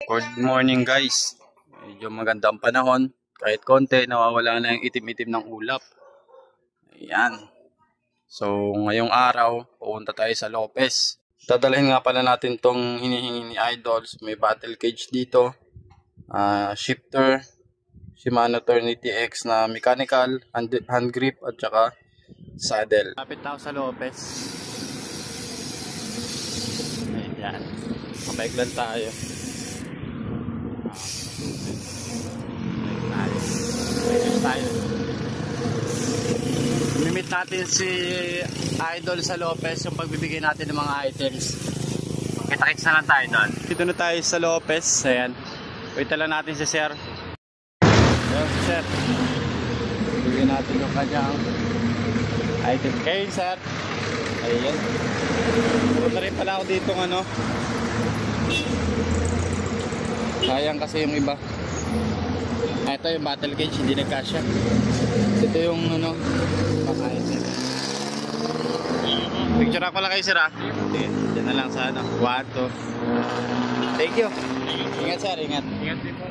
Good morning guys. Medyo magandang panahon. Kahit konti, nawawala na yung itim-itim ng ulap. Ayan. So, ngayong araw, pupunta tayo sa Lopez. Dadalhin nga pala natin tong hinihingi ni Idols. May battle cage dito. Shifter. Shimano Trinity X na mechanical, hand grip at saka saddle. Lapit na ako sa Lopez. Ayan. Mabike lang tayo. Mimit natin si Idol sa Lopez yung pagbibigay natin ng mga items. Kita-kits na lang tayo doon. Dito na tayo sa Lopez. Ayan. Wait lang natin si Sir. Ayan si Sir. Bigyan natin yung kanyang item. Kayo Sir. Ayan. Punta rin pala ako dito ano. Sayang kasi yung iba. Ito yung battle cage, hindi nagkasya. Ito yung ano, pakain. Picture ako lang kayo sir ah. Okay, dyan na lang sa ano. 1, 2. Thank you. Ingat sir, ingat. Ingat din po.